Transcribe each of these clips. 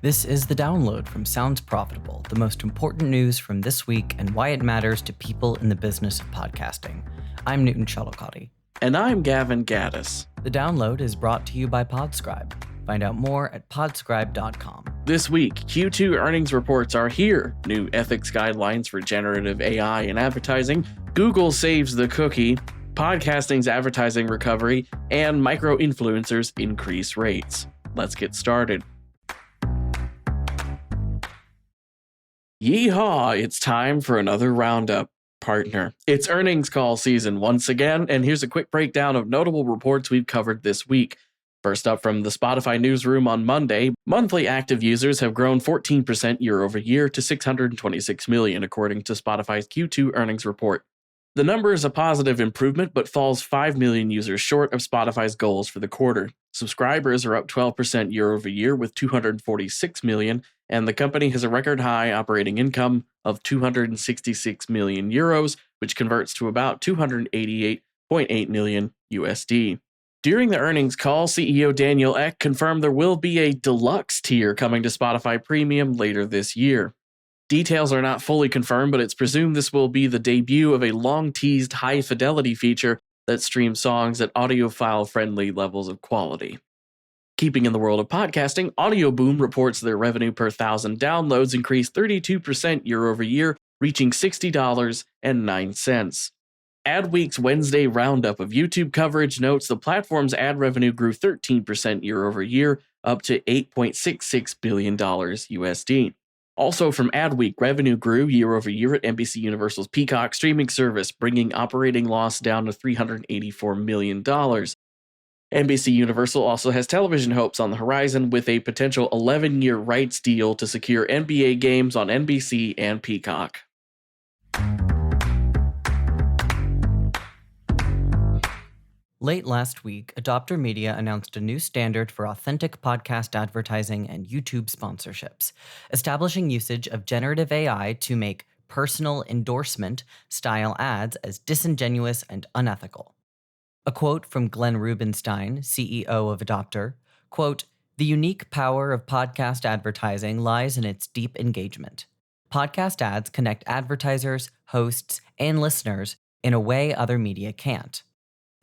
This is The Download from Sounds Profitable, the most important news from this week and why it matters to people in the business of podcasting. I'm Newton Chalakotti. And I'm Gavin Gaddis. The Download is brought to you by Podscribe. Find out more at podscribe.com. This week, Q2 earnings reports are here. New ethics guidelines for generative AI in advertising, Google saves the cookie, podcasting's advertising recovery, and micro-influencers increase rates. Let's get started. Yeehaw! It's time for another roundup, partner. It's earnings call season once again, and here's a quick breakdown of notable reports we've covered this week. First up from the Spotify newsroom on Monday, monthly active users have grown 14% year over year to 626 million, according to Spotify's Q2 earnings report. The number is a positive improvement, but falls 5 million users short of Spotify's goals for the quarter. Subscribers are up 12% year over year with 246 million, and the company has a record high operating income of 266 million euros, which converts to about 288.8 million USD. During the earnings call, CEO Daniel Ek confirmed there will be a deluxe tier coming to Spotify Premium later this year. Details are not fully confirmed, but it's presumed this will be the debut of a long-teased high-fidelity feature that streams songs at audiophile-friendly levels of quality. Keeping in the world of podcasting, Audio Boom reports their revenue per 1,000 downloads increased 32% year over year, reaching $60.09. Adweek's Wednesday roundup of YouTube coverage notes the platform's ad revenue grew 13% year over year, up to $8.66 billion USD. Also from Adweek, revenue grew year over year at NBC Universal's Peacock streaming service, bringing operating loss down to $384 million. NBC Universal also has television hopes on the horizon with a potential 11-year rights deal to secure NBA games on NBC and Peacock. Late last week, Adopter Media announced a new standard for authentic podcast advertising and YouTube sponsorships, establishing usage of generative AI to make personal endorsement style ads as disingenuous and unethical. A quote from Glenn Rubenstein, CEO of Adopter, quote, "The unique power of podcast advertising lies in its deep engagement. Podcast ads connect advertisers, hosts, and listeners in a way other media can't.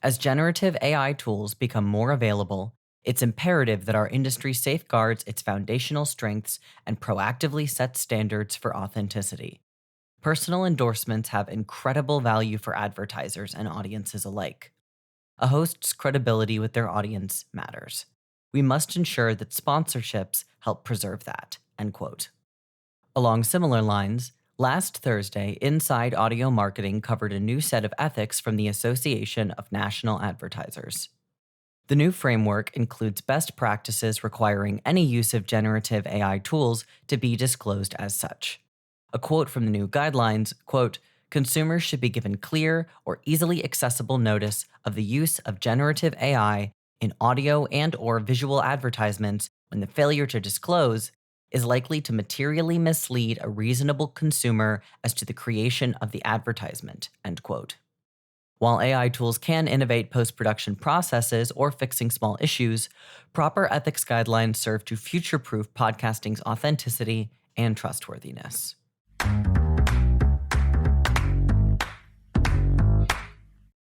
As generative AI tools become more available, it's imperative that our industry safeguards its foundational strengths and proactively sets standards for authenticity. Personal endorsements have incredible value for advertisers and audiences alike. A host's credibility with their audience matters. We must ensure that sponsorships help preserve that." End quote. Along similar lines, last Thursday, Inside Audio Marketing covered a new set of ethics from the Association of National Advertisers. The new framework includes best practices requiring any use of generative AI tools to be disclosed as such. A quote from the new guidelines, quote, "Consumers should be given clear or easily accessible notice of the use of generative AI in audio and/or visual advertisements when the failure to disclose is likely to materially mislead a reasonable consumer as to the creation of the advertisement," end quote. While AI tools can innovate post-production processes or fixing small issues, proper ethics guidelines serve to future-proof podcasting's authenticity and trustworthiness.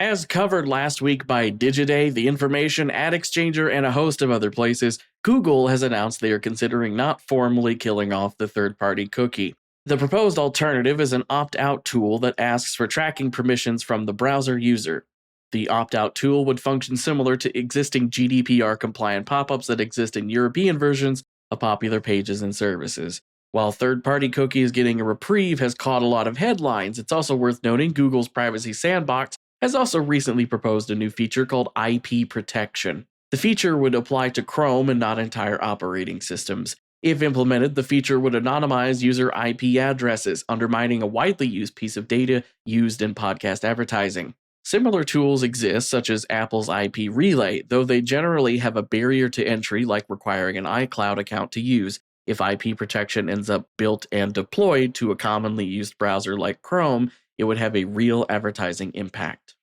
As covered last week by Digiday, The Information, Ad Exchanger, and a host of other places, Google has announced they are considering not formally killing off the third-party cookie. The proposed alternative is an opt-out tool that asks for tracking permissions from the browser user. The opt-out tool would function similar to existing GDPR-compliant pop-ups that exist in European versions of popular pages and services. While third-party cookies getting a reprieve has caught a lot of headlines, it's also worth noting Google's Privacy Sandbox has also recently proposed a new feature called IP protection. The feature would apply to Chrome and not entire operating systems. If implemented, the feature would anonymize user IP addresses, undermining a widely used piece of data used in podcast advertising. Similar tools exist, such as Apple's IP Relay, though they generally have a barrier to entry like requiring an iCloud account to use. If IP protection ends up built and deployed to a commonly used browser like Chrome, it would have a real advertising impact.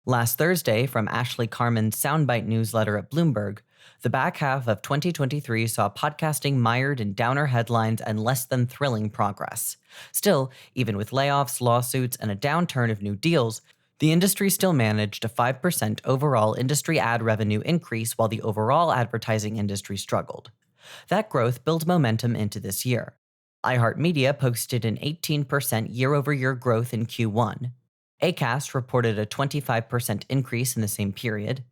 Last Thursday, from Ashley Carmen's Soundbite newsletter at Bloomberg, the back half of 2023 saw podcasting mired in downer headlines and less than thrilling progress. Still, even with layoffs, lawsuits, and a downturn of new deals, the industry still managed a 5% overall industry ad revenue increase while the overall advertising industry struggled. That growth built momentum into this year. iHeartMedia posted an 18% year-over-year growth in Q1. Acast reported a 25% increase in the same period.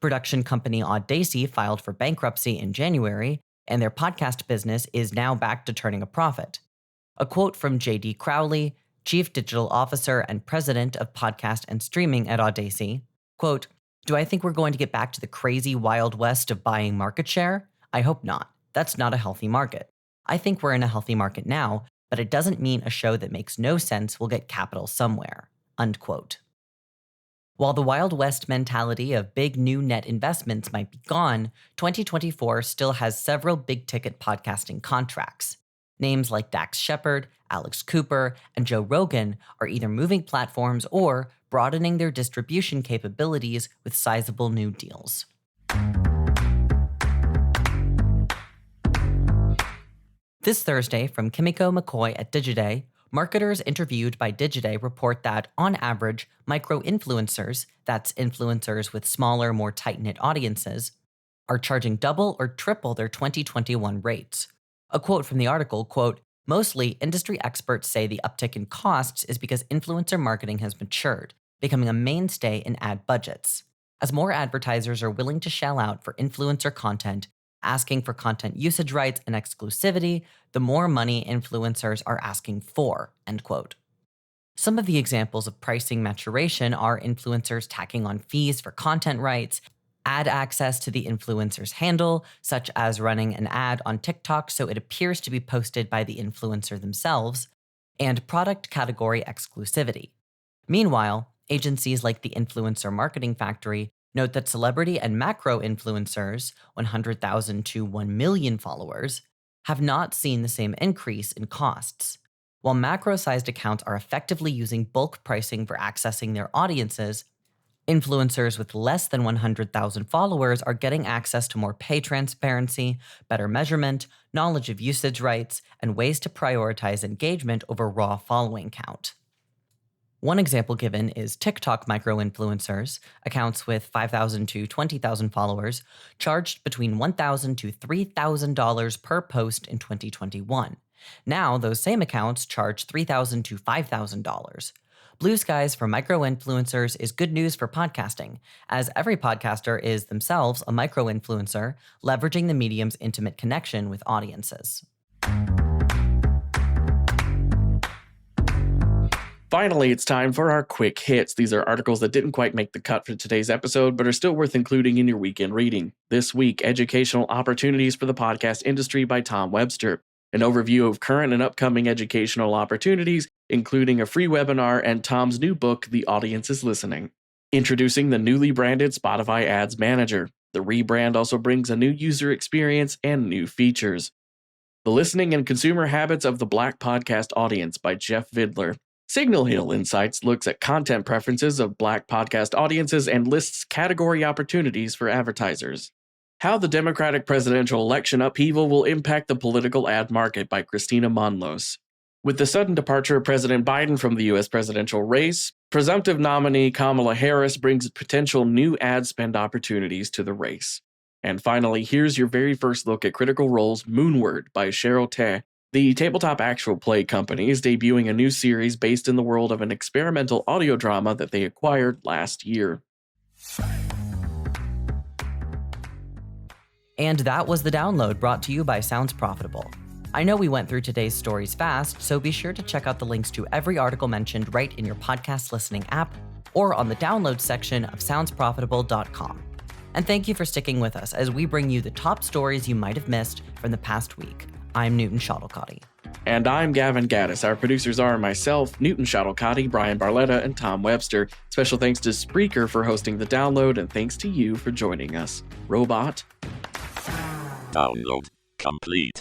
Production company Audacy filed for bankruptcy in January, and their podcast business is now back to turning a profit. A quote from J.D. Crowley, Chief Digital Officer and President of Podcast and Streaming at Audacy, quote, "Do I think we're going to get back to the crazy Wild West of buying market share? I hope not. That's not a healthy market. I think we're in a healthy market now, but it doesn't mean a show that makes no sense will get capital somewhere." Unquote. While the Wild West mentality of big new net investments might be gone, 2024 still has several big-ticket podcasting contracts. Names like Dax Shepard, Alex Cooper, and Joe Rogan are either moving platforms or broadening their distribution capabilities with sizable new deals. This Thursday, from Kimiko McCoy at Digiday, marketers interviewed by Digiday report that, on average, micro-influencers, that's influencers with smaller, more tight-knit audiences, are charging double or triple their 2021 rates. A quote from the article, quote, "Mostly, industry experts say the uptick in costs is because influencer marketing has matured, becoming a mainstay in ad budgets. As more advertisers are willing to shell out for influencer content, asking for content usage rights and exclusivity, the more money influencers are asking for," end quote. Some of the examples of pricing maturation are influencers tacking on fees for content rights, ad access to the influencer's handle, such as running an ad on TikTok so it appears to be posted by the influencer themselves, and product category exclusivity. Meanwhile, agencies like the Influencer Marketing Factory note that celebrity and macro influencers, 100,000 to 1 million followers, have not seen the same increase in costs. While macro-sized accounts are effectively using bulk pricing for accessing their audiences, influencers with less than 100,000 followers are getting access to more pay transparency, better measurement, knowledge of usage rights, and ways to prioritize engagement over raw following count. One example given is TikTok micro-influencers, accounts with 5,000 to 20,000 followers, charged between $1,000 to $3,000 per post in 2021. Now, those same accounts charge $3,000 to $5,000. Blue skies for micro-influencers is good news for podcasting, as every podcaster is themselves a micro-influencer, leveraging the medium's intimate connection with audiences. Finally, it's time for our quick hits. These are articles that didn't quite make the cut for today's episode, but are still worth including in your weekend reading. This week, Educational Opportunities for the Podcast Industry by Tom Webster. An overview of current and upcoming educational opportunities, including a free webinar and Tom's new book, The Audience is Listening. Introducing the newly branded Spotify Ads Manager. The rebrand also brings a new user experience and new features. The Listening and Consumer Habits of the Black Podcast Audience by Jeff Vidler. Signal Hill Insights looks at content preferences of Black podcast audiences and lists category opportunities for advertisers. How the Democratic Presidential Election Upheaval Will Impact the Political Ad Market by Christina Monlos. With the sudden departure of President Biden from the U.S. presidential race, presumptive nominee Kamala Harris brings potential new ad spend opportunities to the race. And finally, here's your very first look at Critical Role's Moonward by Cheryl Teh. The tabletop actual play company is debuting a new series based in the world of an experimental audio drama that they acquired last year. And that was the download brought to you by Sounds Profitable. I know we went through today's stories fast, so be sure to check out the links to every article mentioned right in your podcast listening app or on the download section of soundsprofitable.com. And thank you for sticking with us as we bring you the top stories you might have missed from the past week. I'm Newton Shuttlecotty. And I'm Gavin Gaddis. Our producers are myself, Newton Shuttlecotty, Brian Barletta, and Tom Webster. Special thanks to Spreaker for hosting the download, and thanks to you for joining us. Robot. Download complete.